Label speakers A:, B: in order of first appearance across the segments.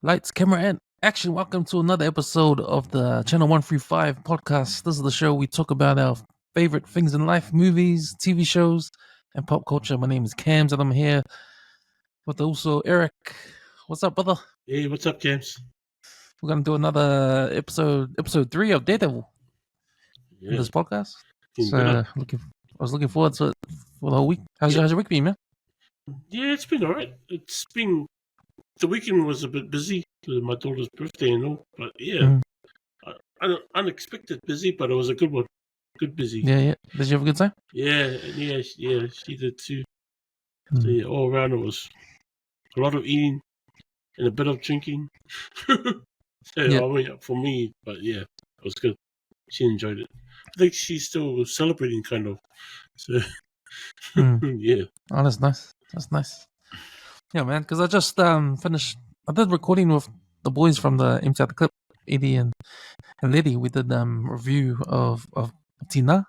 A: Lights, camera, and action. Welcome to another episode of the Channel 135 podcast. This is the show we talk about our favorite things in life, movies, TV shows, and pop culture. My name is Cams, and I'm here with also Eric. What's up, brother?
B: Hey, what's up, Cams?
A: We're going to do another episode 3 of Daredevil in this podcast. So, I was looking forward to it for the whole week. How's your week been, man?
B: Yeah, it's been all right. The weekend was a bit busy with my daughter's birthday and all, but yeah, unexpected busy, but it was a good one. Good busy.
A: Yeah. Did you have a good time?
B: Yeah, she did too. So yeah, all around it was a lot of eating and a bit of drinking. For me, but yeah, it was good. She enjoyed it. I think she's still celebrating, kind of. So yeah.
A: Oh, that's nice. That's nice. Yeah, man, because I just finished. I did recording with the boys from the Inside the Clip, Eddie and Liddy. We did review of Tina.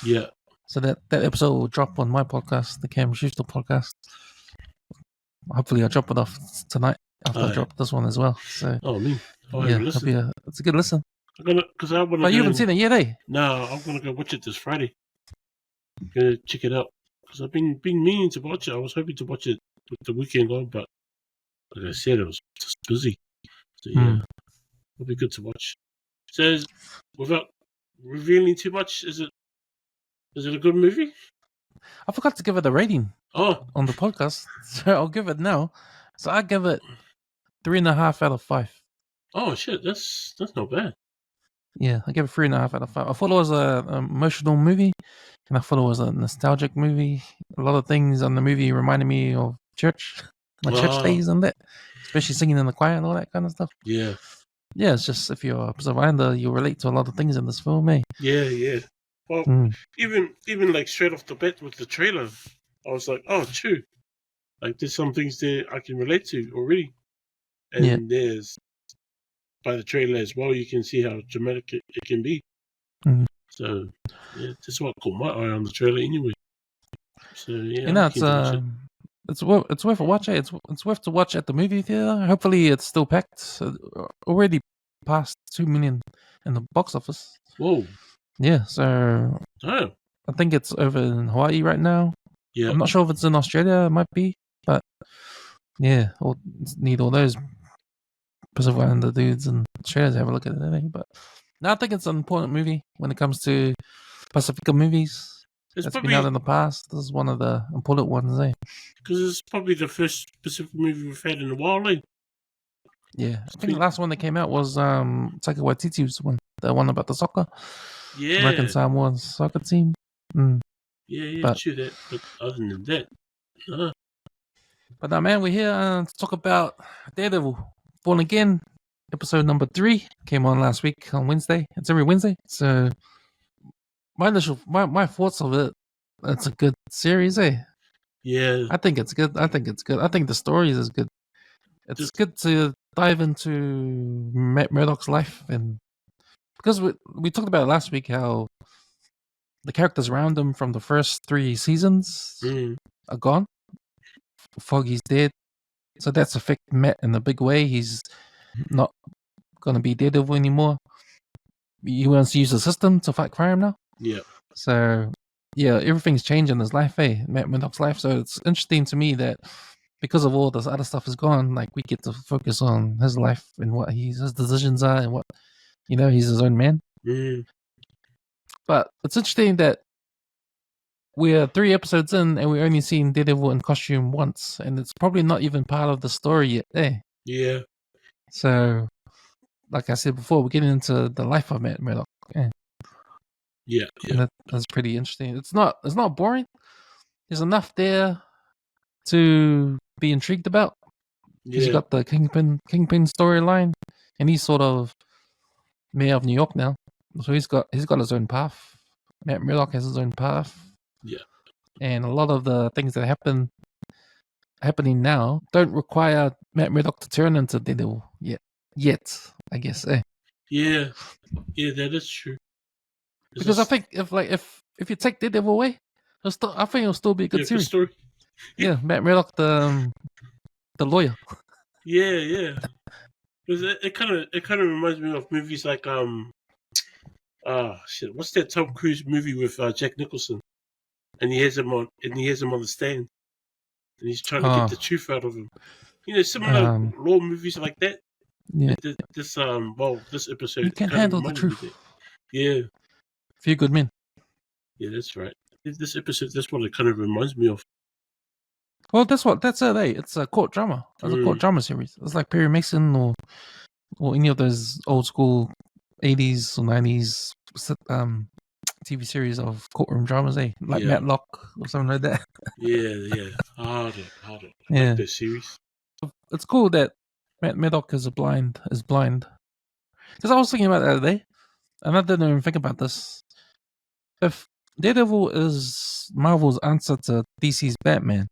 B: Yeah.
A: So that episode will drop on my podcast, the Cam Schuster podcast. Hopefully, I'll drop it off tonight after I drop this one as well. So it's a good listen.
B: But you
A: haven't seen it yet, eh?
B: No, I'm gonna go watch it this Friday. I'm gonna check it out because I've been meaning to watch it. I was hoping to watch it with the weekend on, but like I said, I was just busy. So yeah, it'll be good to watch. So without revealing too much, is it a good movie?
A: I forgot to give it a rating on the podcast, so I'll give it now. So I give it 3.5 out of 5.
B: Oh shit, that's not bad.
A: Yeah, I give it 3.5 out of 5. I thought it was an emotional movie, and I thought it was a nostalgic movie. A lot of things on the movie reminded me of church, my church days and that, especially singing in the choir and all that kind of stuff.
B: Yeah.
A: Yeah, it's just if you're a survivor, you relate to a lot of things in this film, eh?
B: Yeah. Well, even like straight off the bat with the trailer, I was like, oh, true. Like there's some things there I can relate to already. And there's, by the trailer as well, you can see how dramatic it can be. So, yeah, that's what caught my eye on the trailer anyway. So, yeah.
A: It's worth a watch. It's worth to watch at the movie theater. Hopefully, it's still packed. Already past 2 million in the box office.
B: Whoa.
A: Yeah, so I think it's over in Hawaii right now.
B: Yeah.
A: I'm not sure if it's in Australia. It might be, but yeah, need all those Pacific Islander dudes and Australia to have a look at it. But no, I think it's an important movie when it comes to Pacifica movies. It's been out in the past. This is one of the important ones, eh?
B: Because it's probably the first Pacific movie we've had in a while, eh?
A: Yeah, I think the last one that came out was Taika Waititi's one, the one about the soccer.
B: Yeah,
A: American Samoan soccer team.
B: Yeah, true that. But other than that,
A: But now, man, we're here to talk about Daredevil Born Again, episode number 3. Came on last week on Wednesday. It's every Wednesday. So my thoughts of it, it's a good series, eh?
B: Yeah.
A: I think it's good. I think the story is good. It's good to dive into Matt Murdock's life, and because we talked about it last week, how the characters around him from the first 3 seasons are gone. Foggy's dead, so that's affected Matt in a big way. He's not going to be Daredevil anymore. He wants to use the system to fight crime now.
B: Yeah.
A: So, yeah, everything's changed in his life, Matt Murdock's life. So it's interesting to me that because of all this other stuff is gone, like we get to focus on his life and what his decisions are and what, he's his own man. But it's interesting that we're 3 episodes in and we're only seeing Daredevil in costume once, and it's probably not even part of the story yet, eh?
B: Yeah.
A: So, like I said before, we're getting into the life of Matt Murdock.
B: Yeah.
A: And that's pretty interesting. It's not boring. There's enough there to be intrigued about. Because you got the Kingpin storyline, and he's sort of mayor of New York now, so he's got his own path. Matt Murdock has his own path.
B: Yeah,
A: and a lot of the things that happening now don't require Matt Murdock to turn into Daredevil yet, I guess.
B: Yeah, that is true.
A: Because I think if you take Daredevil away, I think it'll still be a good series.
B: Story.
A: Yeah, Matt Murdock, the lawyer.
B: Yeah. Because it kind of reminds me of movies like what's that Tom Cruise movie with Jack Nicholson, and he has him on the stand, and he's trying to get the truth out of him. Similar law movies like that.
A: Yeah.
B: This episode.
A: You can handle the truth.
B: Yeah.
A: Few Good Men.
B: Yeah, that's right. This episode, that's what it kind of reminds me of.
A: Well, that's it. It's a court drama. It's a court drama series. It's like Perry Mason or any of those old school 80s or 90s TV series of courtroom dramas, like Matlock or something like that.
B: Yeah. Harder.
A: Yeah.
B: Like this series.
A: It's cool that Murdock is blind. Because I was thinking about that the other day, and I didn't even think about this. If Daredevil is Marvel's answer to DC's Batman,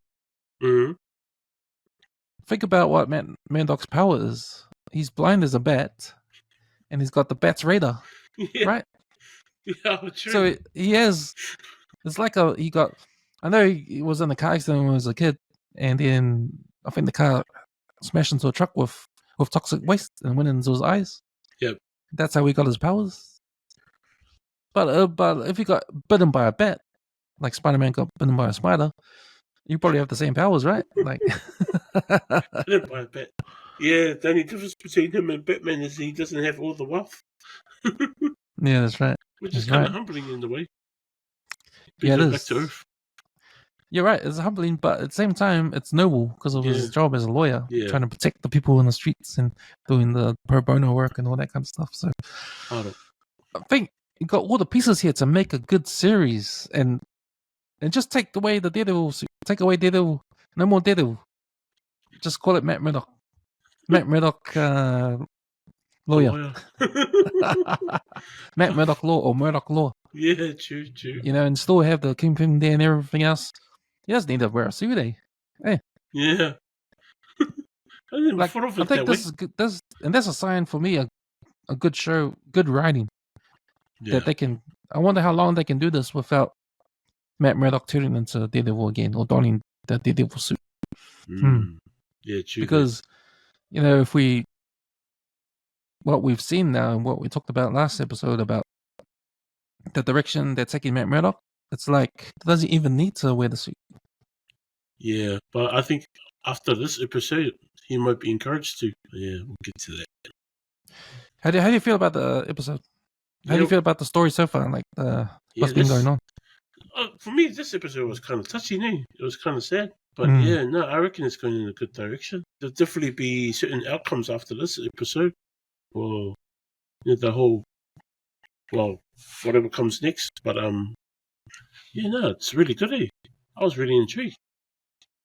A: think about what Murdock's power is. He's blind as a bat, and he's got the bat's radar, right?
B: Yeah, true.
A: So he has. It's like he got. I know he was in a car accident when he was a kid, and then I think the car smashed into a truck with toxic waste and went into his eyes.
B: Yep.
A: That's how he got his powers. But if he got bitten by a bat, like Spider-Man got bitten by a spider, you probably have the same powers, right? Like
B: bitten by a bat. Yeah, the only difference between him and Batman is he doesn't have all the wealth.
A: Yeah, that's right.
B: Which is kind of humbling in a way.
A: Yeah, it is.
B: Back to Earth.
A: You're right. It's humbling, but at the same time, it's noble because of his job as a lawyer, trying to protect the people in the streets and doing the pro bono work and all that kind of stuff. So, I think you got all the pieces here to make a good series, and just take away the Daredevil. Take away Daredevil. No more Daredevil. Just call it Matt Murdock. Matt Murdock, lawyer. Matt Murdock law or Murdock law.
B: Yeah, true.
A: And still have the Kingpin there and everything else. He doesn't need to wear a suit, Hey.
B: Yeah. I
A: think this is good. And that's a sign for me, a good show, good writing. Yeah. That they can. I wonder how long they can do this without Matt Murdock turning into Daredevil again or donning the Daredevil suit.
B: Yeah, true.
A: Because, what we've seen now and what we talked about last episode about the direction they're taking Matt Murdock, it's like he doesn't even need to wear the suit.
B: Yeah, but I think after this episode, he might be encouraged to. Yeah, we'll get to that.
A: How do you feel about the episode? How do you feel about the story so far? Like, what's been going on?
B: For me, this episode was kind of touchy, It was kind of sad. But I reckon it's going in a good direction. There'll definitely be certain outcomes after this episode. Or the whole, whatever comes next. But it's really good. I was really intrigued.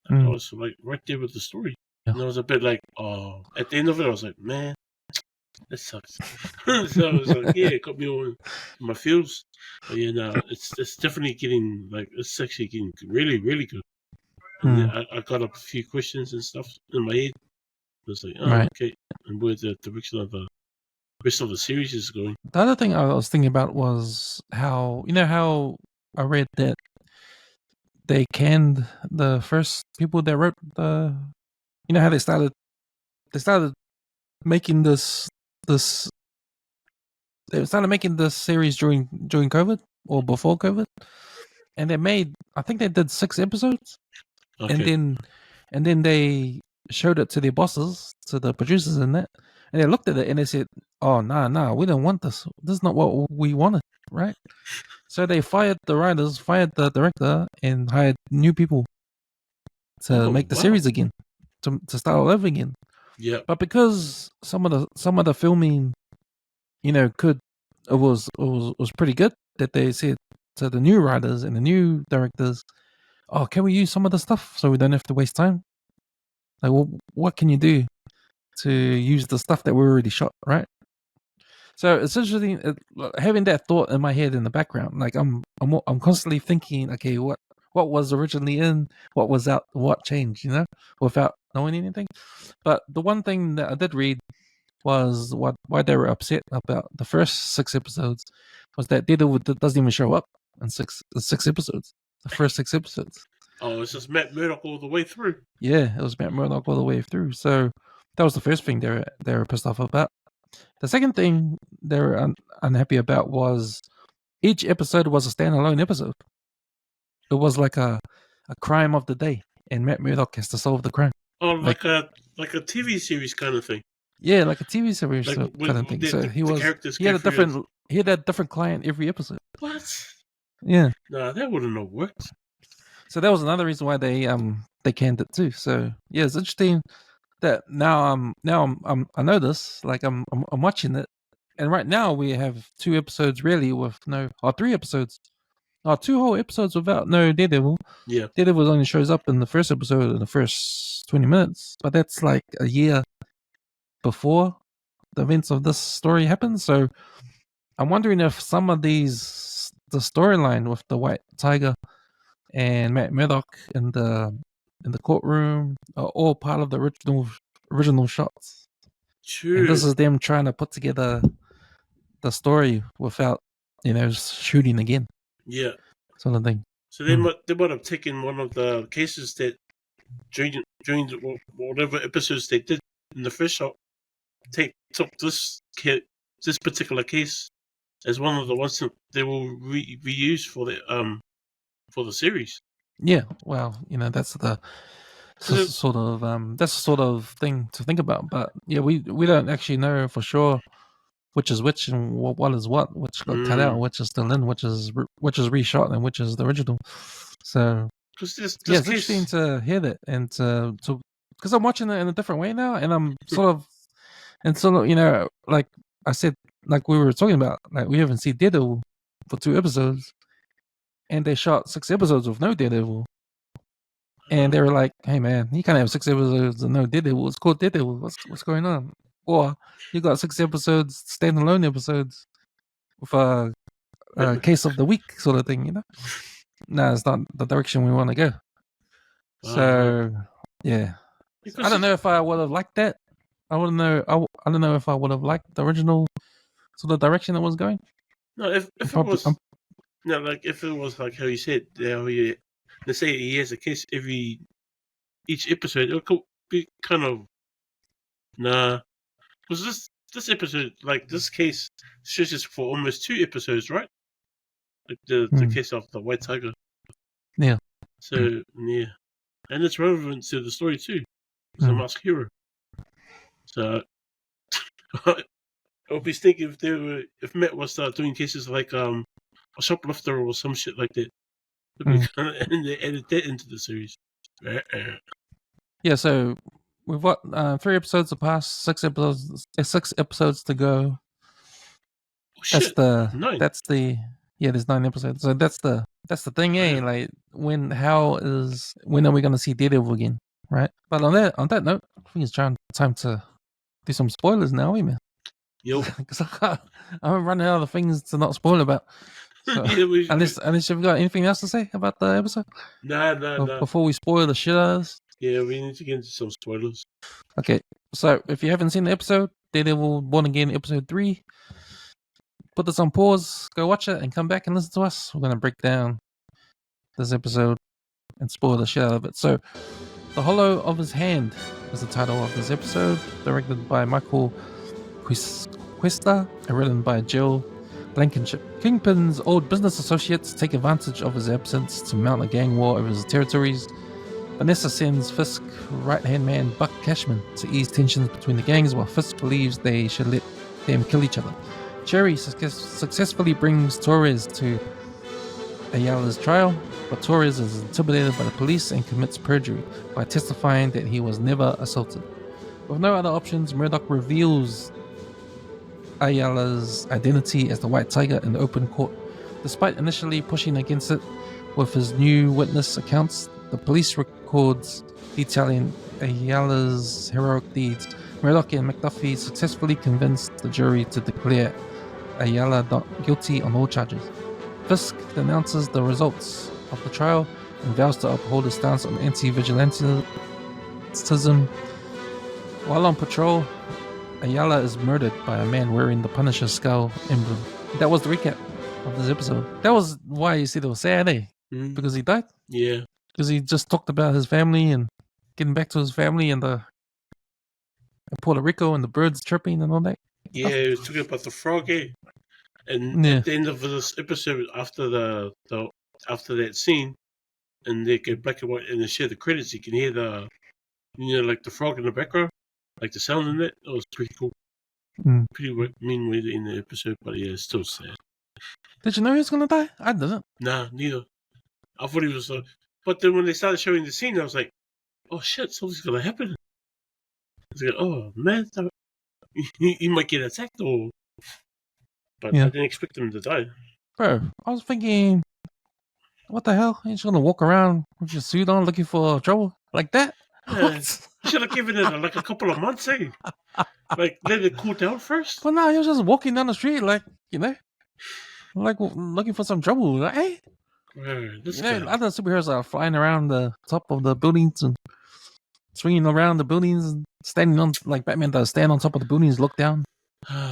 B: I was like right there with the story, and I was a bit like, at the end of it, I was like, man, that sucks. So I was like, it got me all in my feels. But it's definitely getting it's actually getting really, really good. And I got up a few questions and stuff in my head. I was like, okay, and where the direction of the rest of the series is going.
A: The other thing I was thinking about was how I read that they canned the first people that wrote the. How they started making this. They started making this series during COVID or before COVID, and I think they did 6 episodes, and then they showed it to their bosses, to the producers and that, and they looked at it and they said, "Oh, nah, we don't want this. This is not what we wanted, right?" So they fired the writers, fired the director, and hired new people to make the series again, to start all over again.
B: Yeah.
A: But because some of the filming, was pretty good, that they said to the new writers and the new directors, "Oh, can we use some of the stuff so we don't have to waste time? Like, what can you do to use the stuff that we already shot, right?" So it's interesting having that thought in my head in the background. Like I'm constantly thinking, okay, what was originally in, what was out, what changed, without knowing anything. But the one thing that I did read was why they were upset about the first 6 episodes was that Daredevil doesn't even show up in 6 episodes. The first 6 episodes.
B: Oh, it's just Matt Murdock all the way through.
A: Yeah, it was Matt Murdock all the way through. So That was the first thing they were pissed off about. The second thing they were unhappy about was each episode was a standalone episode. It was like a crime of the day, and Matt Murdock has to solve the crime.
B: Oh, like a TV series kind of thing.
A: Yeah, like a TV series
B: Like
A: kind of thing.
B: the,
A: So
B: the,
A: he
B: the
A: was
B: characters
A: he had a
B: go through
A: different he had a different client every episode.
B: What?
A: Yeah.
B: Nah, that wouldn't have worked.
A: So that was another reason why they canned it too. So yeah, it's interesting that now I know this. Like I'm watching it, and right now we have 2 episodes really with no, or 3 episodes, or 2 whole episodes without no Daredevil.
B: Yeah.
A: Daredevil only shows up in the first episode in the first 20 minutes, but that's like a year before the events of this story happen. So I'm wondering if some of the storyline with the White Tiger and Matt Murdock in the courtroom are all part of the original shots.
B: True.
A: And this is them trying to put together the story without, shooting again.
B: Yeah.
A: Sort of thing.
B: So they might have taken one of the cases that during whatever episodes they did in the first shot, took this particular case as one of the ones that they will reuse for the series.
A: Yeah, well, that's the sort of thing to think about. But yeah, we don't actually know for sure which is which and what is what, which got cut out, which is still in, which is reshot, and which is the original. So
B: it's
A: interesting to hear that, and to because I'm watching it in a different way now, and I'm sort of like I said, like we were talking about, like we haven't seen Daredevil for 2 episodes, and they shot 6 episodes with no Daredevil. And they were like, "Hey man, you can't have 6 episodes and no Daredevil. It's called Daredevil. What's going on?" Or you got 6 episodes, standalone episodes, with a case of the week sort of thing. No, it's not the direction we want to go. So yeah, I don't know if I would have liked that. I don't know if I would have liked the original sort of direction it was going.
B: No, if it was if it was like how you said, let's say he has a case each episode, it could be kind of because this episode, like this case, stretches for almost 2 episodes, right? Like the case of the White Tiger.
A: Yeah.
B: So yeah, and it's relevant to the story too. It's a masked hero. So I was thinking if Matt was doing cases like a shoplifter or some shit like that, and they added that into the series.
A: Yeah, so we've got 3 episodes to pass, 6 episodes to go.
B: Oh, shit.
A: There's 9 episodes. So that's the thing, like when are we gonna see Daredevil again, right? But on that note, I think it's time to do some spoilers now, man.
B: Yo,
A: because I'm running out of things to not spoil about. So, unless you've got anything else to say about the episode?
B: Nah.
A: Before we spoil the shit out of this?
B: Yeah, we need to get into some spoilers.
A: Okay, so if you haven't seen the episode, Daredevil Born Again episode 3, put this on pause, go watch it, and come back and listen to us. We're going to break down this episode and spoil the shit out of it. So, The Hollow of His Hand is the title of this episode, directed by Michael Cuesta and written by Jill Blankenship. Kingpin's old business associates take advantage of his absence to mount a gang war over his territories. Vanessa sends Fisk right-hand man Buck Cashman to ease tensions between the gangs, while Fisk believes they should let them kill each other. Cherry successfully brings Torres to Ayala's trial, but Torres is intimidated by the police and commits perjury by testifying that he was never assaulted. With no other options, Murdock reveals Ayala's identity as the White Tiger in the open court. Despite initially pushing against it with his new witness accounts, the police records detailing Ayala's heroic deeds, Murdock and McDuffie successfully convinced the jury to declare Ayala guilty on all charges. Fisk denounces the results of the trial and vows to uphold his stance on anti-vigilantism. While on patrol, Ayala is murdered by a man wearing the Punisher skull emblem. That was the recap of this episode. That was why you said it was sad, eh? Because he died?
B: Yeah.
A: Because he just talked about his family and getting back to his family and Puerto Rico and the birds chirping and all that.
B: Yeah, he was talking about the frog, And at the end of this episode, after after that scene, and they go black and white and they share the credits, you can hear like the frog in the background, like the sound in it. It was pretty cool. Pretty mean way in the episode, but yeah, it's still sad.
A: Did you know he was gonna die? I didn't.
B: Nah, neither. I thought he was. But then when they started showing the scene, I was like, "Oh shit, something's gonna happen." I was like, "Oh man, he might get attacked," but I didn't expect him to die.
A: Bro, I was thinking, what the hell? He's gonna walk around with your suit on, looking for trouble like that?
B: Yeah, should have given it like a couple of months, Like let it cool down first.
A: But no, he was just walking down the street, like like looking for some trouble. Like, hey, other superheroes are flying around the top of the buildings and swinging around the buildings, and standing on like Batman does, stand on top of the buildings, look down,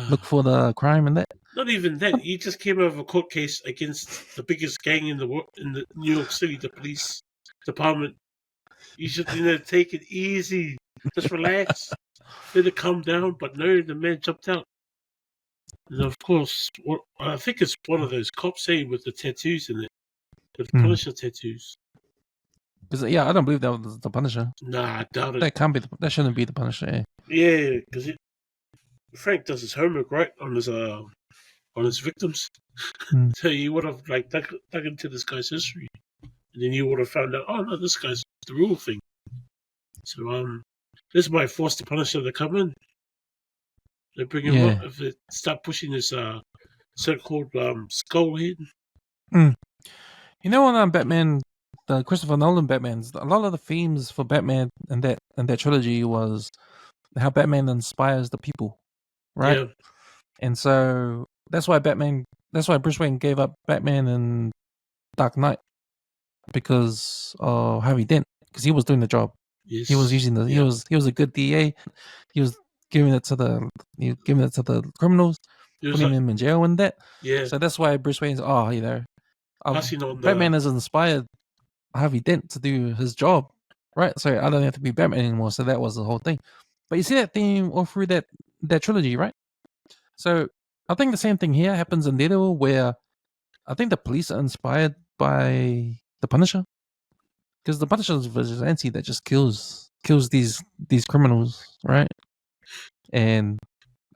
A: look for the crime and that.
B: Not even that. He just came out of a court case against the biggest gang in the New York City, the police department. You should take it easy, just relax, let it calm down. But no, the man jumped out. And of course, I think it's one of those cops with the tattoos in it, with the Punisher tattoos.
A: Yeah, I don't believe that was the Punisher.
B: Nah, I doubt it.
A: That can't be. That shouldn't be the Punisher.
B: Yeah, because Frank does his homework right on his victims. So you would have like dug into this guy's history, and then you would have found out, oh no, this guy's the real thing. So this might force the Punisher to come in. They bring him up if they start pushing this so-called skull head.
A: You know, on Batman, the Christopher Nolan Batmans, a lot of the themes for Batman and that trilogy was how Batman inspires the people, right?
B: Yeah.
A: And so that's why Bruce Wayne gave up Batman in Dark Knight, because of Harvey Dent, because he was doing the job.
B: Yes.
A: He was using he was a good DA. He was giving it to the criminals, putting them in jail and that.
B: Yeah.
A: So that's why Bruce Wayne's Batman has inspired Harvey Dent to do his job, right? So I don't have to be Batman anymore. So that was the whole thing. But you see that theme all through that trilogy, right? So I think the same thing here happens in Daredevil, where I think the police are inspired by the Punisher, because the Punisher is a vigilante that just kills these criminals, right? And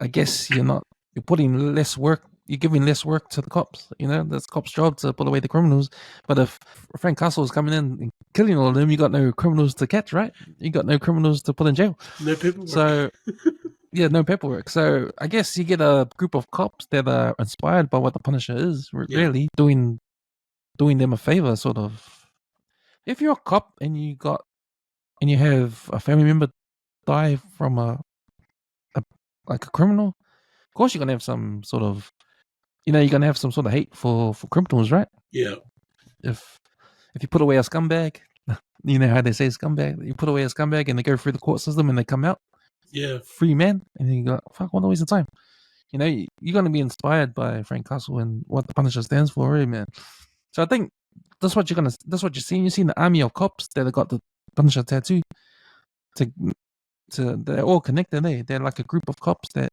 A: I guess you're putting less work. You're giving less work to the cops. That's cops' job to put away the criminals. But if Frank Castle is coming in and killing all of them, you got no criminals to catch, right? You got no criminals to put in jail.
B: No paperwork.
A: So, no paperwork. So I guess you get a group of cops that are inspired by what the Punisher is, really doing them a favor, sort of. If you're a cop and you have a family member die from a criminal, of course you're gonna have some sort of, you're gonna have some sort of hate for criminals, right?
B: Yeah.
A: If you put away a scumbag, you know how they say scumbag. You put away a scumbag and they go through the court system and they come out, free man, and then you go, fuck, what a waste of time. You're gonna be inspired by Frank Castle and what the Punisher stands for, right, man? So I think that's what you're seeing. You're seeing the army of cops that have got the Punisher tattoo. They're all connected. They're like a group of cops that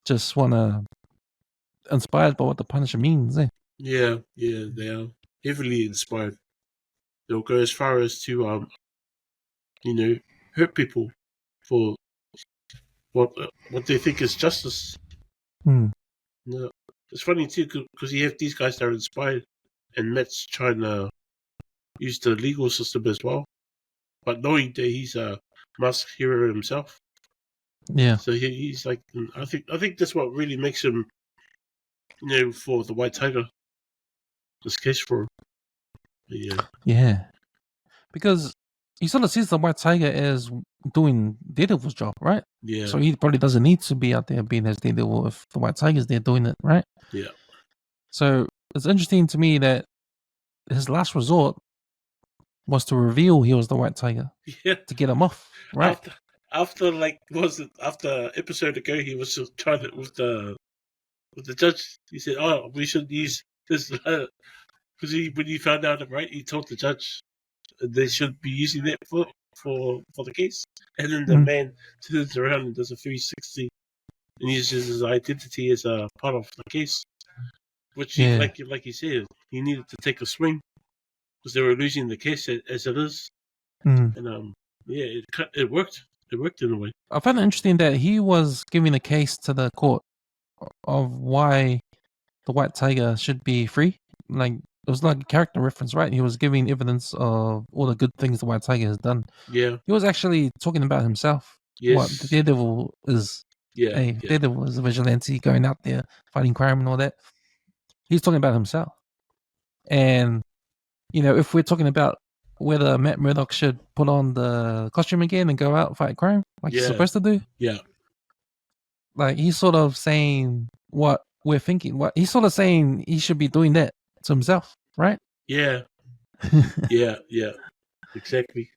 A: just wanna inspired by what the Punisher means.
B: Yeah, they are heavily inspired. They'll go as far as to hurt people for what they think is justice. No, it's funny too, because you have these guys that are inspired, and Matt's trying to use the legal system as well, but knowing that he's a masked hero himself.
A: Yeah.
B: So he's like, I think that's what really makes him, for the White Tiger, this case for him. Yeah.
A: Yeah. Because he sort of sees the White Tiger as doing Daredevil's job, right?
B: Yeah.
A: So he probably doesn't need to be out there being as Daredevil if the White Tiger's there doing it, right?
B: Yeah.
A: So it's interesting to me that his last resort was to reveal he was the White Tiger.
B: Yeah.
A: To get him off, right?
B: After episode ago, he was just trying it with the judge. He said, "Oh, we should use this," because when he found out, right, he told the judge they should be using that for the case, and then the man turns around and does a 360 and uses his identity as a part of the case. Which, like you said, he needed to take a swing because they were losing the case as it is, and it worked. It worked in a way.
A: I found it interesting that he was giving a case to the court of why the white tiger should be free. Like, it was like a character reference, right? He was giving evidence of all the good things the white tiger has done.
B: Yeah.
A: He was actually talking about himself.
B: Yes.
A: What the Daredevil is. Daredevil is a vigilante going out there fighting crime and all that. He's talking about himself. And, if we're talking about whether Matt Murdock should put on the costume again and go out and fight crime like he's supposed to do.
B: Yeah.
A: Like, he's sort of saying what we're thinking. He's sort of saying he should be doing that to himself, right?
B: Yeah. yeah. Exactly.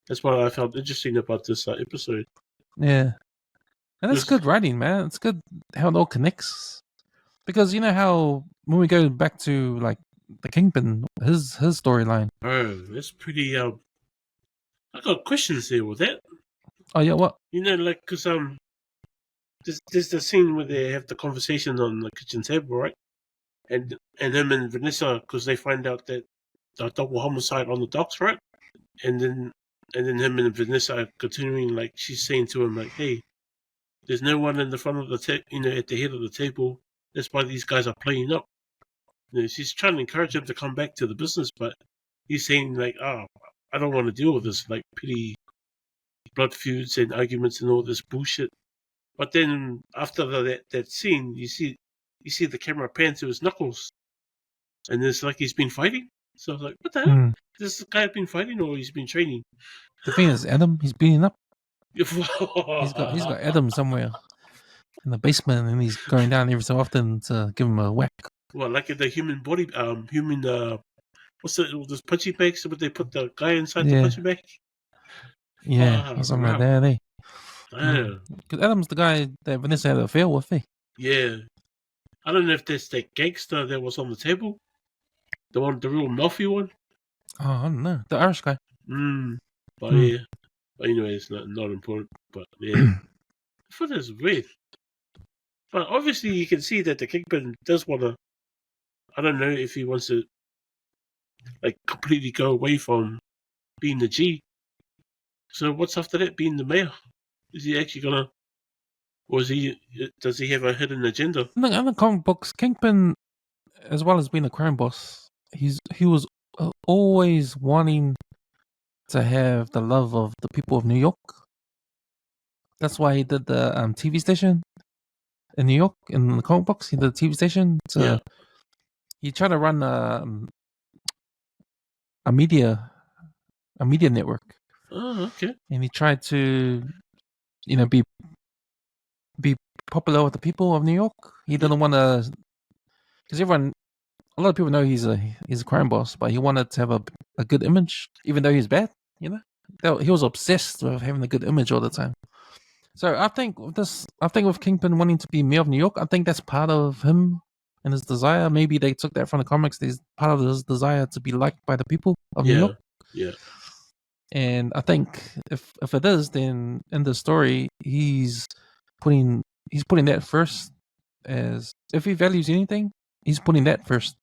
B: That's what I found interesting about this episode.
A: Yeah. And it's good writing, man. It's good how it all connects. Because you know how when we go back to like the Kingpin, his storyline.
B: Oh, that's pretty. I got questions there with that.
A: Oh yeah, what?
B: Like because there's the scene where they have the conversation on the kitchen table, right? And him and Vanessa, because they find out that the double homicide on the docks, right? And then him and Vanessa are continuing, like she's saying to him, like, "Hey, there's no one in the front of the at the head of the table. That's why these guys are playing up." She's trying to encourage him to come back to the business, but he's saying like, "Oh, I don't want to deal with this like petty blood feuds and arguments and all this bullshit." But then after that scene, you see the camera pan to his knuckles, and it's like he's been fighting. So I was like, "What the hell? This guy been fighting, or he's been training?"
A: The thing is, Adam, he's beating up. He's got Adam somewhere in the basement, and he's going down every so often to give him a whack.
B: Well, like the human body, what's those punching bags? But they put the guy inside the punching bag.
A: Yeah, or something like that. Because Adam's the guy that Vanessa had an affair with.
B: Yeah, I don't know if that's that gangster that was on the table, the real Melfi one.
A: Oh, I don't know, the Irish guy.
B: But yeah, but anyway, it's not important. But yeah, I thought it was weird. But obviously, you can see that the Kingpin does want to. I don't know if he wants to, like, completely go away from being the G. So what's after that? Being the mayor? Is he actually gonna, or does he have a hidden agenda?
A: In the comic books, Kingpin, as well as being a crime boss, he was always wanting to have the love of the people of New York. That's why he did the TV station in New York. In the comic books, he did the TV station. He tried to run a media network.
B: Oh, okay.
A: And he tried to, be popular with the people of New York. He didn't want to, because a lot of people know he's a crime boss, but he wanted to have a good image, even though he's bad. He was obsessed with having a good image all the time. So I think with Kingpin wanting to be mayor of New York, I think that's part of him and his desire. Maybe they took that from the comics. There's part of his desire to be liked by the people of New York.
B: Yeah.
A: And I think if it is, then in the story he's putting that first. As if he values anything, he's putting that first.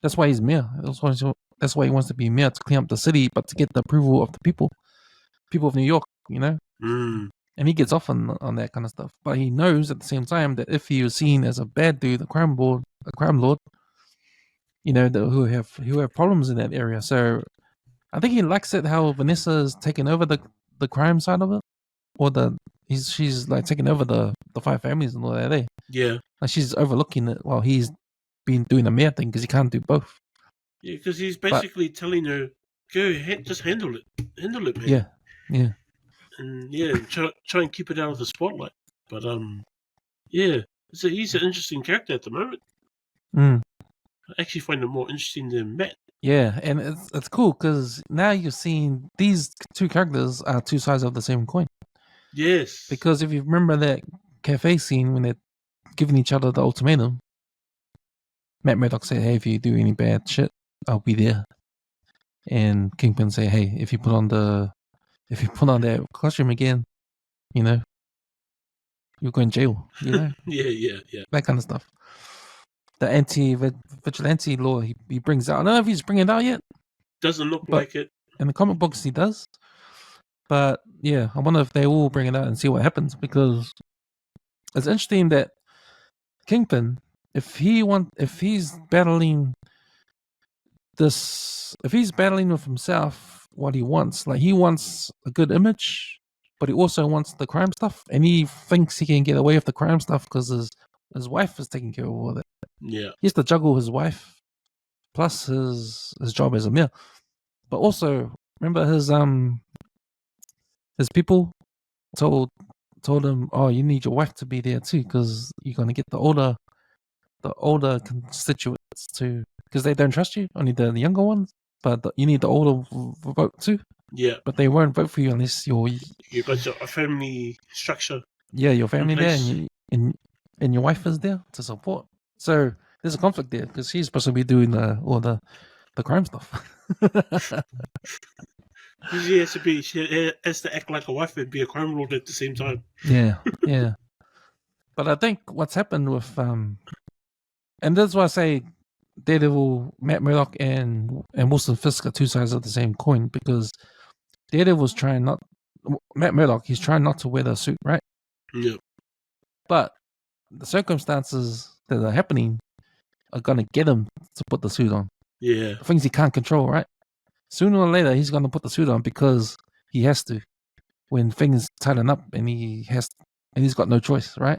A: That's why he's mayor. That's why he wants to be mayor, to clean up the city, but to get the approval of the people of New York. And he gets off on that kind of stuff. But he knows at the same time that if he is seen as a bad dude, a crime lord, who have problems in that area. So I think he likes it how Vanessa's taken over the crime side of it, or she's like taking over the five families and all that.
B: Yeah,
A: like she's overlooking it while he's been doing the mayor thing because he can't do both.
B: Yeah, because he's basically telling her, "Go ahead, just handle it, man."
A: Yeah.
B: And try and keep it out of the spotlight. But he's an interesting character at the moment. I actually find him more interesting than Matt.
A: Yeah, and it's cool because now you're seeing these two characters are two sides of the same coin.
B: Yes.
A: Because if you remember that cafe scene when they're giving each other the ultimatum, Matt Murdock said, "Hey, if you do any bad shit, I'll be there." And Kingpin say, "Hey, if you put on the if you put on that costume again, you're going to jail.
B: Yeah.
A: That kind of stuff. The anti-vigilante law he brings out. I don't know if he's bringing it out yet.
B: Doesn't look
A: but
B: like it.
A: In the comic books, he does. But yeah, I wonder if they will bring it out and see what happens, because it's interesting that Kingpin, if he's battling with himself, what he wants, like he wants a good image, but he also wants the crime stuff, and he thinks he can get away with the crime stuff because his wife is taking care of all that.
B: Yeah,
A: he has to juggle his wife plus his job as a mayor, but also remember his people told him, "Oh, you need your wife to be there too, because you're gonna get the older constituents too, because they don't trust you, only the younger ones. But you need the older vote too.
B: Yeah,
A: but they won't vote for you unless
B: you got a family structure.
A: Yeah, your family there, and your wife is there to support. So there's a conflict there because she's supposed to be doing all the crime stuff.
B: She has to act like a wife and be a crime lord at the same time.
A: Yeah. But I think what's happened with and that's why I say Daredevil, Matt Murdock, and Wilson Fisk are two sides of the same coin, because Daredevil's Matt Murdock, he's trying not to wear the suit, right?
B: Yeah.
A: But the circumstances that are happening are gonna get him to put the suit on.
B: Yeah.
A: Things he can't control, right? Sooner or later, he's gonna put the suit on because he has to. When things tighten up, and he's got no choice, right?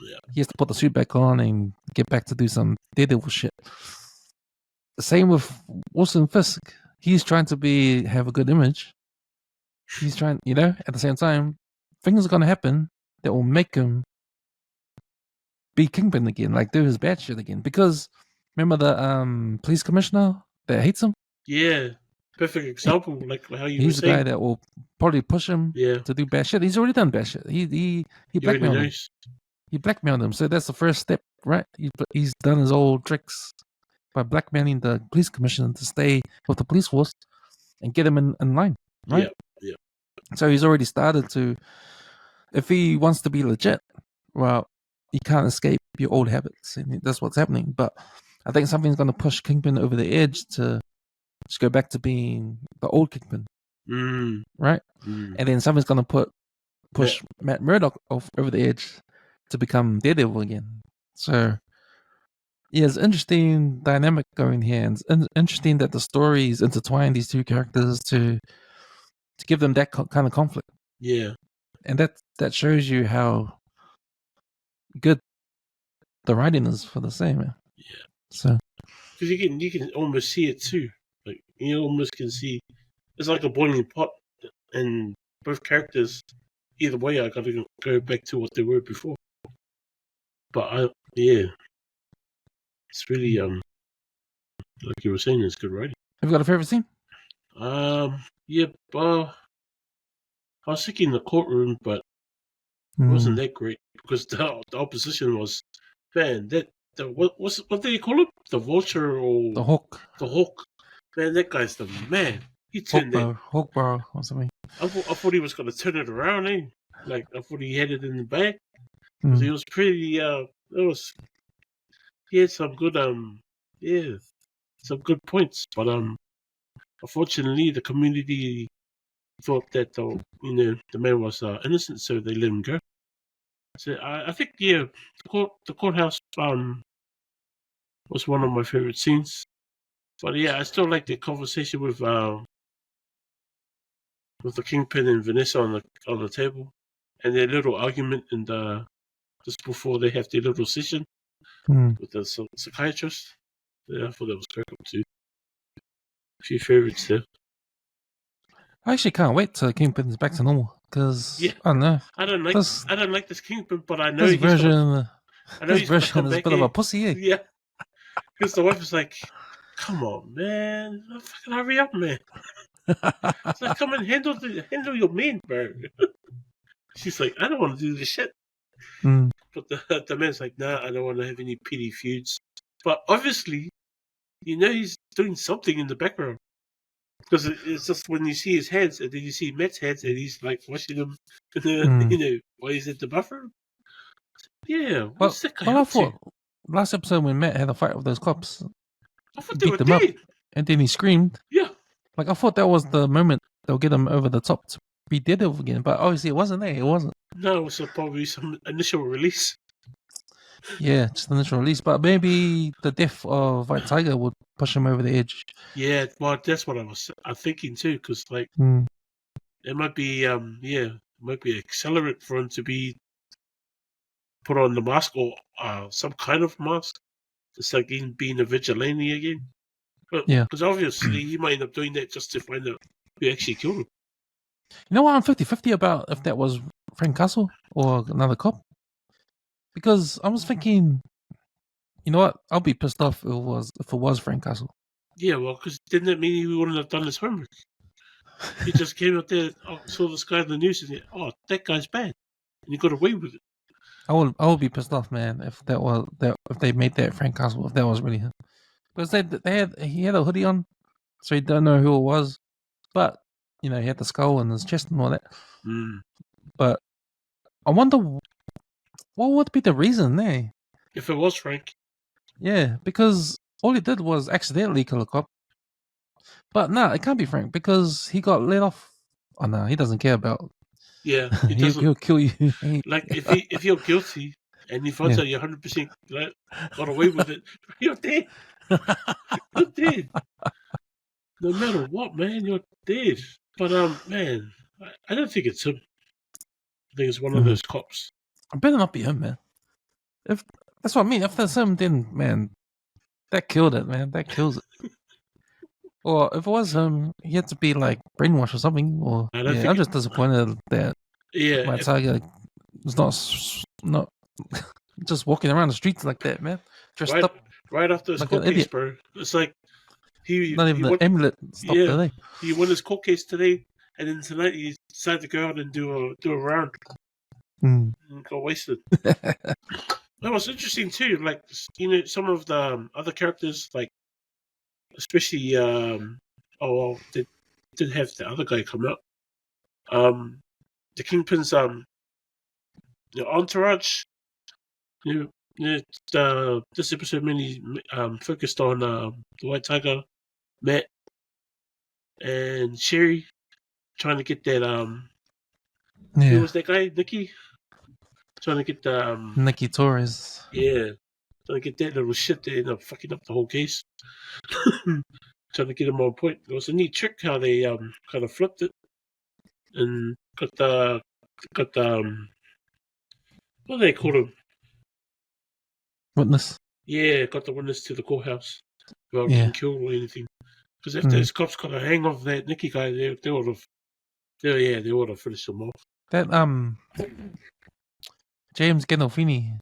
B: Yeah.
A: He has to put the suit back on and get back to do some Daredevil shit. Same with Wilson Fisk. He's trying to have a good image. He's trying, at the same time, things are gonna happen that will make him be Kingpin again, like do his bad shit again. Because remember the police commissioner that hates him?
B: Yeah. Perfect example, like how you were saying.
A: He's the guy that will probably push him to do bad shit. He's already done bad shit. He blackmailed him. He blackmailed him. So that's the first step, right? He's done his old tricks by blackmailing the police commissioner to stay with the police force and get him in line, right?
B: Yeah.
A: So he's already started to, if he wants to be legit, well, you can't escape your old habits, and that's what's happening. But I think something's going to push Kingpin over the edge to just go back to being the old Kingpin, right? And then something's going to push Matt Murdock over the edge to become Daredevil again. So yeah, it's an interesting dynamic going here, and it's interesting that the stories intertwine these two characters to give them that kind of conflict.
B: Yeah,
A: and that shows you how good the writing is for the same.
B: Yeah.
A: So
B: because you can almost see it too. Like you almost can see it's like a boiling pot, and both characters. Either way, I got to go back to what they were before. But it's really like you were saying, it's good writing.
A: Have you got a favorite scene?
B: Yeah, I was thinking the courtroom, but it wasn't that great because the opposition was, man, what do you call him? The vulture or
A: the Hawk?
B: The Hawk. Man, that guy's the man. He turned that.
A: Hawkbar or something.
B: I thought he was going to turn it around, eh? Like I thought he had it in the bag. He was pretty. He had some good some good points, but unfortunately the community thought that the man was innocent, so they let him go. So I think the courthouse was one of my favorite scenes. But yeah, I still like the conversation with the Kingpin and Vanessa on the table, and their little argument, and just before they have their little session with the psychiatrist. Yeah, I thought that was great too. A few favorites there.
A: I actually can't wait till Kingpin's back to normal, because I don't know.
B: I don't like this Kingpin, but I know
A: this version.
B: This
A: version is a bit of a pussy, eh?
B: Yeah, because the wife is like, "Come on, man, fucking hurry up, man." It's like, come and handle your man, bro. She's like, "I don't want to do this shit." But the man's like, "Nah, I don't want to have any petty feuds." But obviously, he's doing something in the background. Because it's just when you see his heads, and then you see Matt's heads, and he's like watching them, you know, while he's at the buffer. Yeah, what's that guy
A: Well, I
B: up to?
A: thought last episode when Matt had a fight with those cops,
B: I thought they
A: beat
B: were
A: them up,
B: dead.
A: and then he screamed.
B: Yeah.
A: Like, I thought that was the moment they'll get him over the top to be Daredevil again, but obviously it wasn't there. It wasn't.
B: No, it was probably some initial release.
A: Yeah, just initial release. But maybe the death of White Tiger would push him over the edge.
B: Yeah, well, that's what I'm thinking too, because like it might be it might be an accelerant for him to be put on the mask or some kind of mask. It's like him being a vigilante again. But because obviously he might end up doing that just to find out who actually killed him.
A: You know what? I'm 50-50 about if that was Frank Castle or another cop. Because I was thinking, you know what? I'll be pissed off if it was Frank Castle.
B: Yeah, well, because didn't that mean he wouldn't have done his homework? He just came out there, saw this guy in the news, and said, "Oh, that guy's bad," and he got away with it.
A: I would be pissed off, man, if they made that Frank Castle, if that was really him. Because he had a hoodie on, so you don't know who it was. But you know, he had the skull on his chest and all that. But I wonder what would be the reason there.
B: If it was Frank.
A: Yeah, because all he did was accidentally kill a cop. But no, it can't be Frank because he got let off. Oh no, he doesn't care about.
B: Yeah,
A: he'll kill you.
B: Like if you're guilty and he finds out you're 100% got away with it, you're dead. You're dead. No matter what, man, you're dead. But man, I don't think it's him. I think it's one of those cops.
A: It better not be him, man. If that's what I mean. If there's him, then man, that killed it, man. That kills it. Or if it was him, he had to be like brainwashed or something. Or I'm just disappointed that my Tiger is not just walking around the streets like that, man. Dressed up
B: right after his court case, bro. It's like
A: not even the amulet stopped today.
B: He won his court case today, and then tonight he decided to go out and do a round. And got wasted. That was interesting too. Like, you know, some of the other characters, like especially they did have the other guy come out. The Kingpin's entourage. This episode mainly focused on the White Tiger, Matt, and Sherry, trying to get that who was that guy? Nikki? Trying to get the
A: Nikki Torres.
B: Yeah. Trying to get that little shit that ended up fucking up the whole case. Trying to get him on point. It was a neat trick how they kind of flipped it and got the what do they call him?
A: Witness.
B: Yeah, got the witness to the courthouse without getting killed or anything. Because if those cops got a hang of that Nicky guy, they would have finished him off.
A: That James Gandolfini,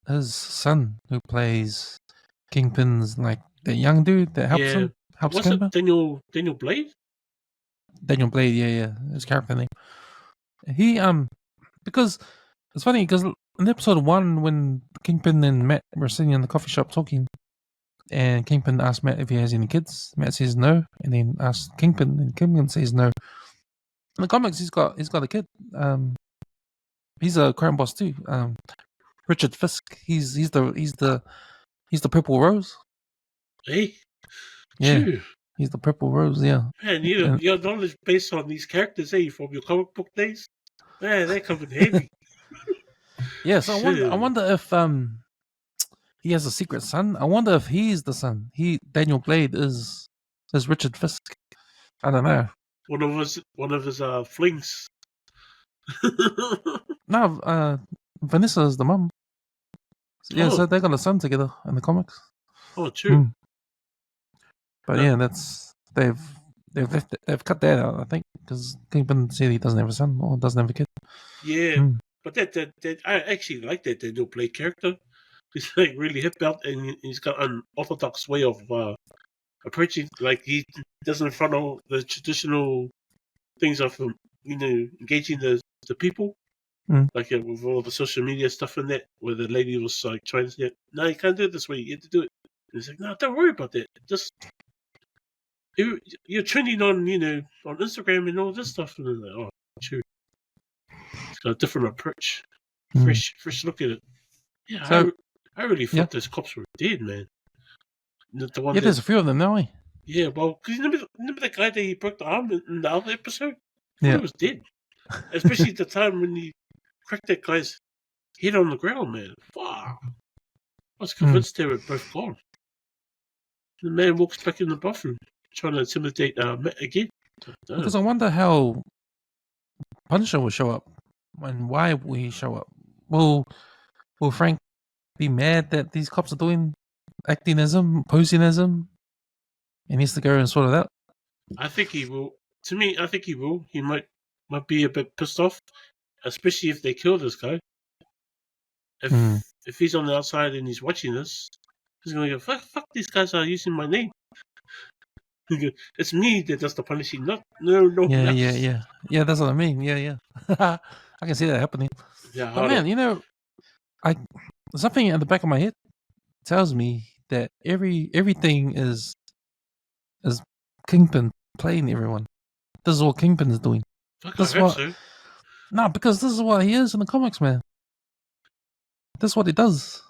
A: his son, who plays Kingpin's like the young dude that helps him.
B: Was it Daniel Blade?
A: Daniel Blade, yeah, his character name. He because it's funny because in episode 1 when Kingpin and Matt were sitting in the coffee shop talking, and Kingpin asked Matt if he has any kids. Matt says no, and then asks Kingpin, and Kingpin says no. In the comics, he's got a kid. He's a crime boss too. Richard Fisk. He's the Purple Rose.
B: Hey.
A: Yeah. True. He's the Purple Rose. Yeah.
B: Man, your knowledge based on these characters, from your comic book days, man, they come in handy.
A: Yeah. So I wonder if he has a secret son. I wonder if he's the son. Daniel Blade is Richard Fisk. I don't know.
B: One of his flings.
A: No, Vanessa is the mom. So they got a son together in the comics.
B: Oh, true.
A: But yeah, they've cut that out, I think, because Kingpin said he doesn't have a son or doesn't have a kid.
B: Yeah, but that I actually like that Daniel Blade character. He's like really hip out, and he's got an orthodox way of approaching. Like he doesn't follow the traditional things of engaging the people. Like with all the social media stuff in that, where the lady was like trying to say, "No, you can't do it this way. You have to do it." And he's like, "No, don't worry about that. Just you're trending on on Instagram and all this stuff, and like, oh, true. It's got a different approach, fresh look at it. Yeah,
A: So,
B: I really thought those cops were dead, man. The one
A: there's a few of them now, eh?
B: Yeah, well, because remember the guy that he broke the arm in the other episode? I thought
A: Yeah.
B: he was dead. Especially at the time when he cracked that guy's head on the ground, man. Wow. I was convinced they were both gone. The man walks back in the bathroom, trying to intimidate Matt again.
A: Because I wonder how Punisher will show up and why will he show up. Will Frank be mad that these cops are doing acting as him, posing as him, and he has to go and sort it out?
B: I think he will. To me, I think he will. He might be a bit pissed off, especially if they kill this guy. If he's on the outside and he's watching this, he's gonna go, fuck these guys are using my name. It's me that does the punishing, no.
A: Yeah, that's what I mean. Yeah. I can see that happening.
B: Yeah,
A: but man, something at the back of my head tells me that everything is Kingpin playing everyone. This is what Kingpin is doing. No, because this is what he is in the comics, man. That's what he does.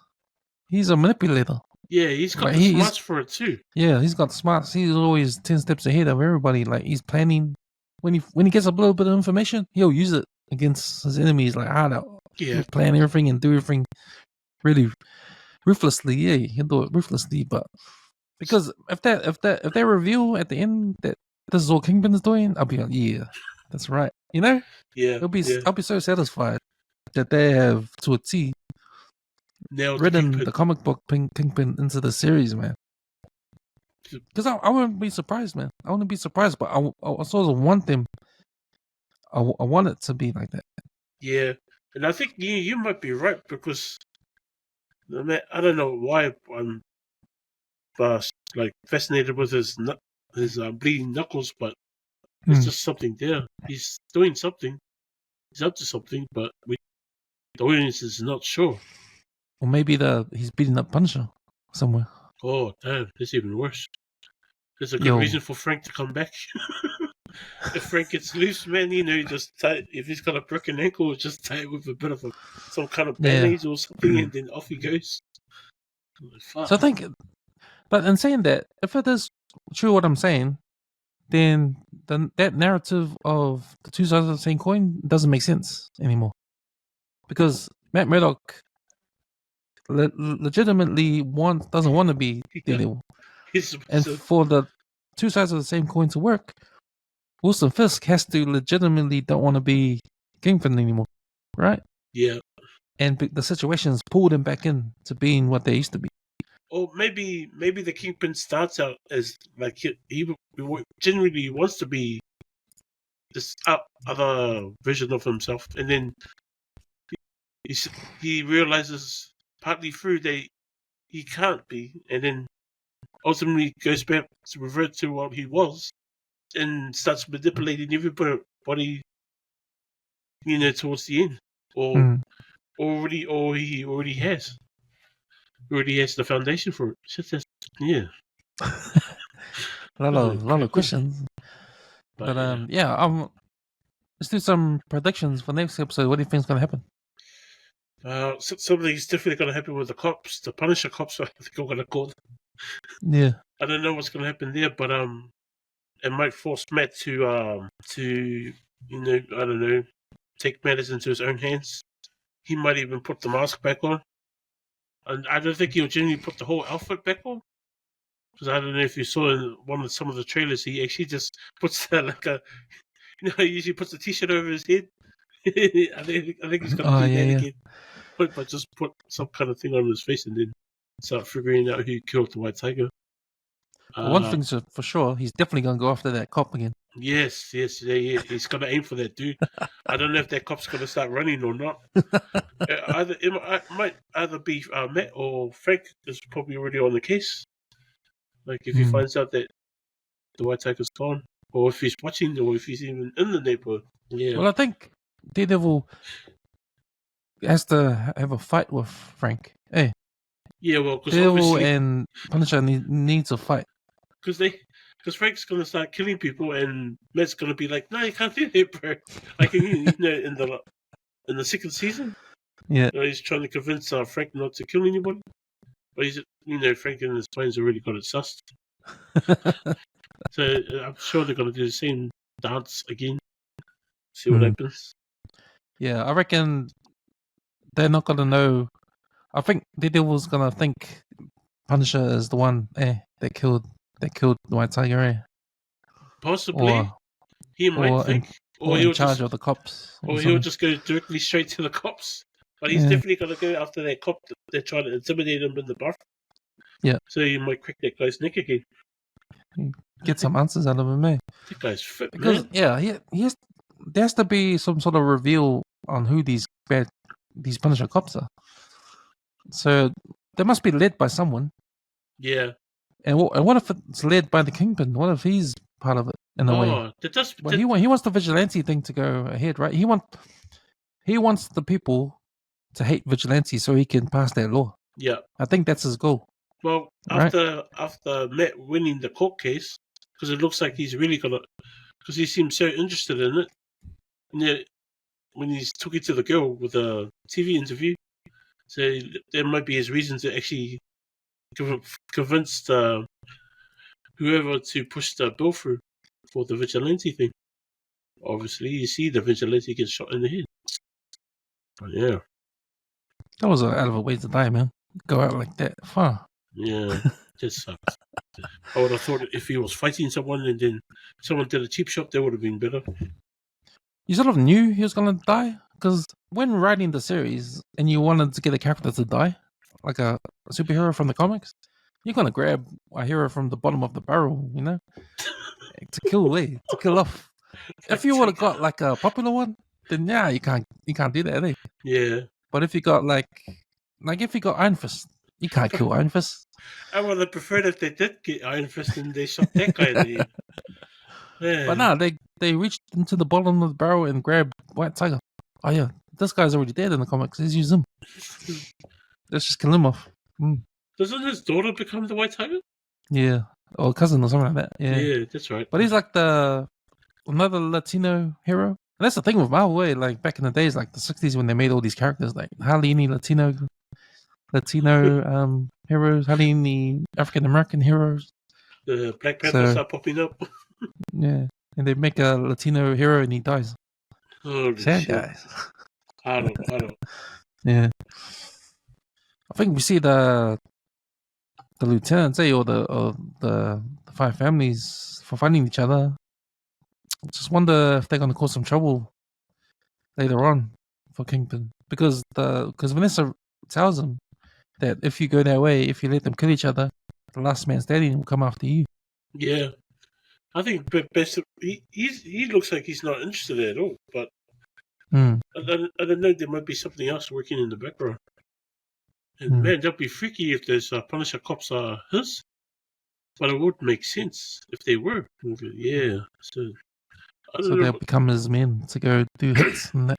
A: He's a manipulator.
B: Yeah, he's got the smarts for it too.
A: Yeah, he's got the smarts. He's always 10 steps ahead of everybody. Like, he's planning. When he gets a little bit of information, he'll use it against his enemies. Like, he'll plan everything and do everything really ruthlessly. Yeah, he'll do it ruthlessly. But because if they reveal at the end that this is what Kingpin is doing, I'll be like, yeah, that's right.
B: Yeah.
A: I'll be so satisfied that they have, to a T, written the comic book Kingpin into the series, man. Because I wouldn't be surprised, man. I wouldn't be surprised, but I sort of want them. I want it to be like that.
B: Yeah, and I think you might be right, because I don't know why I'm like fascinated with his bleeding knuckles, but there's just something there. He's doing something. He's up to something, but the audience is not sure.
A: Or maybe he's beating up Punisher somewhere.
B: Oh, damn, that's even worse. There's a good reason for Frank to come back. If Frank gets loose, man, just tie, if he's got a broken ankle, just tie it with a bit of some kind of band-aid or something, and then off he goes.
A: So I think, but in saying that, if it is true what I'm saying, then that narrative of the two sides of the same coin doesn't make sense anymore. Because Matt Murdock legitimately doesn't want to be Daredevil. And for the two sides of the same coin to work, Wilson Fisk has to legitimately don't want to be Kingpin anymore, right?
B: Yeah.
A: And the situations pulled him back in to being what they used to be.
B: Or maybe the Kingpin starts out as like he genuinely wants to be this other version of himself, and then he realizes partly through that he can't be, and then ultimately goes back to revert to what he was, and starts manipulating everybody, towards the end, or he already has the foundation for it. Yeah.
A: a lot of questions. But let's do some predictions for next episode. What do you think is going to happen?
B: Something's definitely going to happen with the cops, the Punisher cops. I think I'm going to call them.
A: Yeah.
B: I don't know what's going to happen there, but it might force Matt to I don't know, take matters into his own hands. He might even put the mask back on. And I don't think he'll genuinely put the whole outfit back on. Because I don't know if you saw in some of the trailers, he actually just puts he usually puts a t-shirt over his head. I think he's going to do that again. But just put some kind of thing on his face and then start figuring out who killed the White Tiger.
A: One thing's for sure, he's definitely going to go after that cop again.
B: Yes, he's going to aim for that dude. I don't know if that cop's going to start running or not. It might either be Matt or Frank is probably already on the case. Like if he finds out that the White Tiger's gone, or if he's watching, or if he's even in the neighborhood. Yeah.
A: Well, I think Daredevil has to have a fight with Frank. Hey.
B: Yeah, well, because
A: Daredevil and Punisher needs a fight.
B: Because Because Frank's gonna start killing people, and Matt's gonna be like, "No, you can't do that, bro." Like in the second season, he's trying to convince Frank not to kill anybody, but he's Frank and his friends already got it sussed. So I'm sure they're gonna do the same dance again. See what happens.
A: Yeah, I reckon they're not gonna know. I think Daredevil's gonna think Punisher is the one that killed the White Tiger.
B: Possibly, he might think,
A: or in charge of the cops,
B: or he'll just go directly straight to the cops. But he's definitely gonna go after that cop that they're trying to intimidate him in the bar.
A: Yeah.
B: So you might crack that guy's neck again.
A: Get some answers out of him, eh?
B: That guy's fit,
A: because
B: man.
A: There has to be some sort of reveal on who these Punisher cops are. So they must be led by someone.
B: Yeah.
A: And what if it's led by the Kingpin? What if he's part of it in a way? He wants the vigilante thing to go ahead, right? He wants the people to hate vigilante so he can pass that law.
B: Yeah.
A: I think that's his goal.
B: Well, after Matt winning the court case, because it looks like he's really gonna, because he seems so interested in it. And when he's talking to the girl with a TV interview, so there might be his reason to actually convince whoever to push the bill through for the vigilante thing. Obviously, you see the vigilante gets shot in the head. But yeah.
A: That was a hell of a way to die, man. Go out like that. Far.
B: Yeah, just sucks. I would have thought if he was fighting someone and then someone did a cheap shot, that would have been better.
A: You sort of knew he was going to die? Because when writing the series and you wanted to get a character to die, like a superhero from the comics, you're going to grab a hero from the bottom of the barrel, to kill off. If you would have got like a popular one, then yeah, you can't do that, eh?
B: Yeah.
A: But if you got like if you got Iron Fist, you can't kill Iron Fist.
B: I would have preferred if they did get Iron Fist and they shot that guy in the head. Yeah.
A: But no, they reached into the bottom of the barrel and grabbed White Tiger. Oh yeah, this guy's already dead in the comics. Let's use him. Let's just kill him off.
B: Doesn't his daughter become the White Tiger?
A: Yeah, or cousin or something like that.
B: Yeah, that's right.
A: But he's like another Latino hero. And that's the thing with Marvel, like back in the days, like the 60s when they made all these characters, like hardly any Latino heroes, hardly any African American heroes.
B: The Black Panthers are popping up.
A: Yeah, and they make a Latino hero and he dies.
B: Holy
A: sad
B: shit.
A: Guys.
B: I don't.
A: Yeah, I think we see the lieutenants, or the five families for fighting each other. Just wonder if they're gonna cause some trouble later on for Kingpin, because Vanessa tells him that if you go that way, if you let them kill each other, the last man standing will come after you.
B: Yeah, I think best. He looks like he's not interested at all. But I don't know. There might be something else working in the background. And man, that'd be freaky if those Punisher cops are his. But it would make sense if they were. Yeah. So
A: they'll become his men to go do hits and that.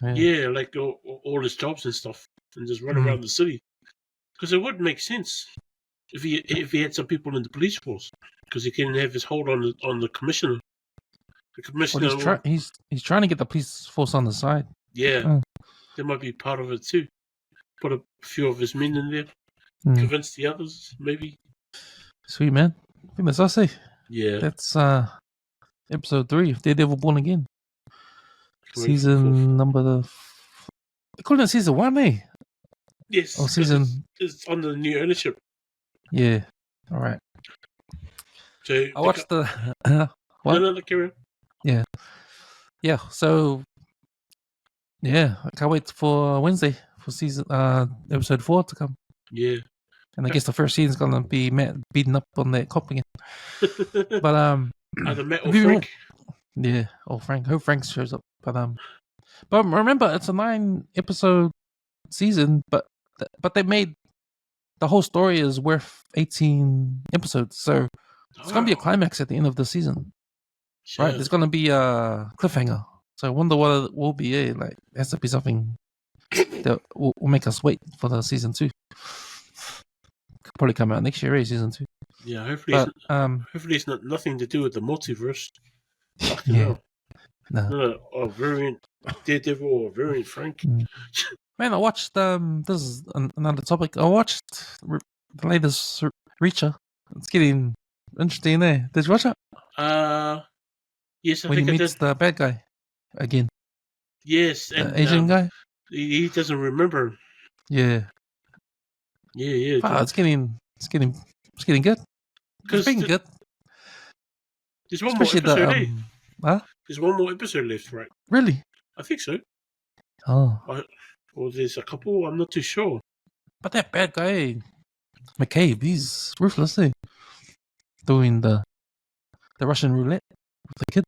B: Yeah, like all his jobs and stuff, and just run around the city. Because it would make sense if he had some people in the police force, because he can have his hold on the commissioner. The commissioner.
A: Well, he's trying to get the police force on the side.
B: Yeah, that might be part of it too. Put a few of his men in there, convince the others, maybe.
A: Sweet, man. I think that's us, eh?
B: Yeah.
A: That's episode 3 of Daredevil Born Again. Season number... They call it season 1, eh?
B: Yes.
A: Oh, season...
B: It's under new ownership.
A: Yeah. All right.
B: So
A: I watched the...
B: what? No, carry on.
A: Yeah. Yeah, so... Yeah, I can't wait for Wednesday for season episode 4 to come.
B: Yeah.
A: And I guess the first season's gonna be Matt beating up on that cop again. But
B: either Matt or Frank.
A: Yeah, or Frank. Hope Frank shows up. But remember, it's a 9-episode season, but they made the whole story is worth 18 episodes, so it's gonna be a climax at the end of the season, right? There's gonna be a cliffhanger. So I wonder what it will be. Like, it has to be something that will make us wait for the season 2. Could probably come out next year, season 2.
B: Yeah, hopefully,
A: But
B: hopefully it's not nothing to do with the multiverse. Fucking
A: yeah,
B: hell.
A: no.
B: No, or Variant Daredevil or Variant Frank.
A: Man, I watched this is another topic. I watched the latest Reacher. It's getting interesting there. Did you watch it?
B: Yes, I
A: When he
B: think I
A: meets
B: did.
A: the bad guy again,
B: Yes,
A: the
B: and
A: Asian guy.
B: he doesn't remember.
A: Yeah.
B: Yeah.
A: Wow, it's getting good. It's been good.
B: There's one more
A: Especially the
B: episode, eh?
A: huh?
B: There's one more episode left, right?
A: Really?
B: I think so.
A: Oh.
B: Or there's a couple, I'm not too sure.
A: But that bad guy, McCabe, he's ruthless, eh? Doing the Russian roulette with the kid.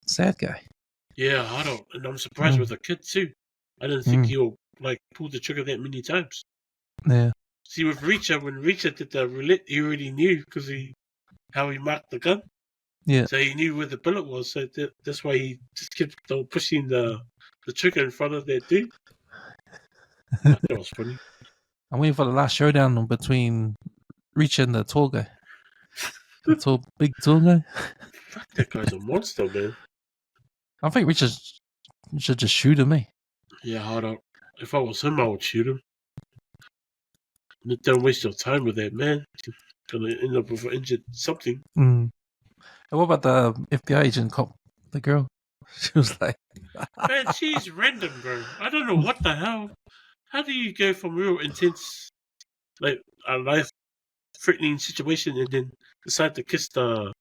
A: Sad guy.
B: Yeah, I don't, and I'm surprised with a kid too. I didn't think he'll like pull the trigger that many times.
A: Yeah.
B: See, with Reacher, when Reacher did the roulette, he already knew because how he marked the gun.
A: Yeah.
B: So he knew where the bullet was. So that's why he just kept pushing the trigger in front of that dude. That was funny.
A: I'm waiting for the last showdown between Reacher and the tall guy. The big tall guy.
B: Fuck, that guy's a monster, man.
A: I think Reacher should just shoot him, eh?
B: Yeah, hold on. If I was him, I would shoot him. Don't waste your time with that, man. You're gonna end up with injured something.
A: And what about the FBI agent cop? The girl? She was like...
B: Man, she's random, bro. I don't know what the hell. How do you go from real intense, like a life-threatening situation, and then decide to kiss the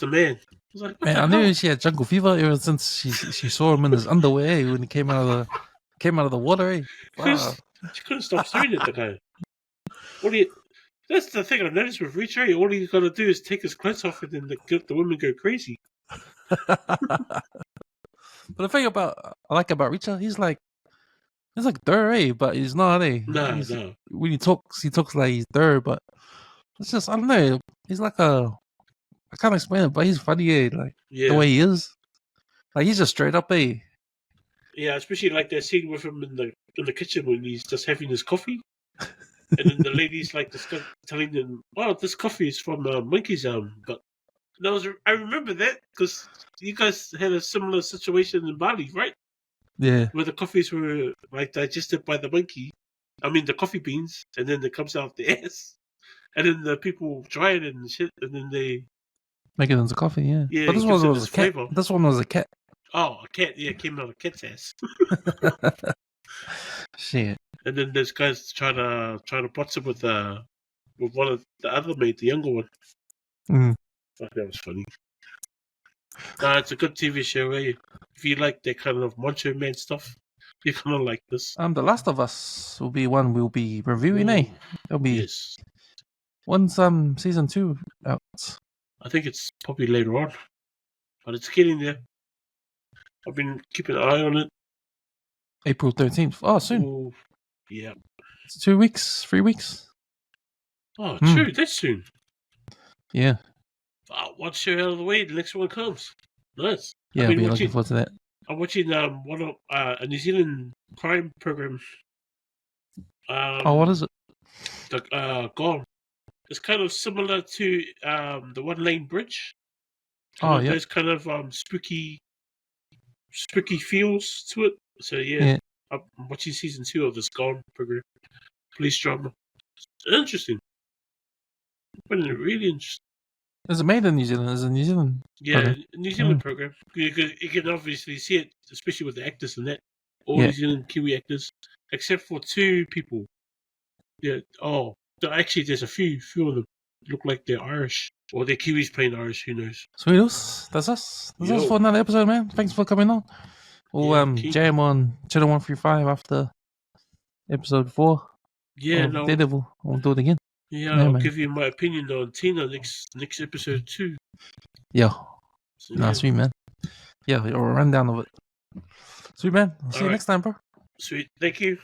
B: man? I was like,
A: man, I knew she had jungle fever ever since she saw him in his underwear when he came out of the water. Eh? Wow.
B: She couldn't stop staring at the guy. That's the thing I noticed with Reacher. All he's got to do is take his clothes off, and then the women go crazy.
A: But the thing I like about Reacher, he's like dirty, but he's not.
B: No.
A: When he talks like he's dirty, but it's just I don't know. He's like I can't explain it, but he's funny. Like the way he is, like he's just straight up.
B: Yeah, especially like that scene with him in the kitchen when he's just having his coffee. And then the lady's like telling them, "Well, this coffee is from Monkey's but I remember that because you guys had a similar situation in Bali, right?
A: Yeah,
B: where the coffees were like digested by the monkey. I mean, the coffee beans, and then it comes out the ass, and then the people try it and shit, and then they
A: make it into coffee. Yeah,
B: yeah.
A: But this one was a cat.
B: Flavor.
A: This one was a cat.
B: Oh, a cat! Yeah, it came out of a cat's ass.
A: Shit.
B: And then those guys try to box it with one of the other mate, the younger one. Fuck, that was funny. Nah, it's a good TV show. Eh? If you like that kind of macho man stuff, you're gonna like this.
A: The Last of Us will be one we'll be reviewing. Eh? It'll be once season 2 out.
B: I think it's probably later on, but it's getting there. I've been keeping an eye on it.
A: April 13th. Oh, soon.
B: Ooh, yeah.
A: It's 2 weeks, 3 weeks.
B: Oh, true. That's soon.
A: Yeah.
B: One show out of the way, the next one comes. Nice.
A: Yeah, I'll be looking forward to that.
B: I'm watching one of a New Zealand crime program.
A: What is it?
B: Gone. It's kind of similar to the One Lane Bridge.
A: Yeah.
B: There's kind of spooky feels to it. So yeah. I'm watching season 2 of this Gone program. Police drama. It's interesting. Really interesting.
A: Is it made in New Zealand? Is it New Zealand?
B: Yeah, New Zealand program. You can obviously see it, especially with the actors and that. All New Zealand Kiwi actors, except for 2 people. Yeah. Oh, actually, there's a few of them look like they're Irish, or they're Kiwis playing Irish. Who knows?
A: Sweetos, that's us. That's us for another episode, man. Thanks for coming on. We'll jam on Channel 135 after episode 4.
B: Yeah,
A: Daredevil. We'll do it again.
B: Yeah, I'll give you my opinion on Tina next episode too.
A: Yeah. So, sweet, man. Yeah, a rundown of it. Sweet, man. I'll see you next time, bro.
B: Sweet. Thank you.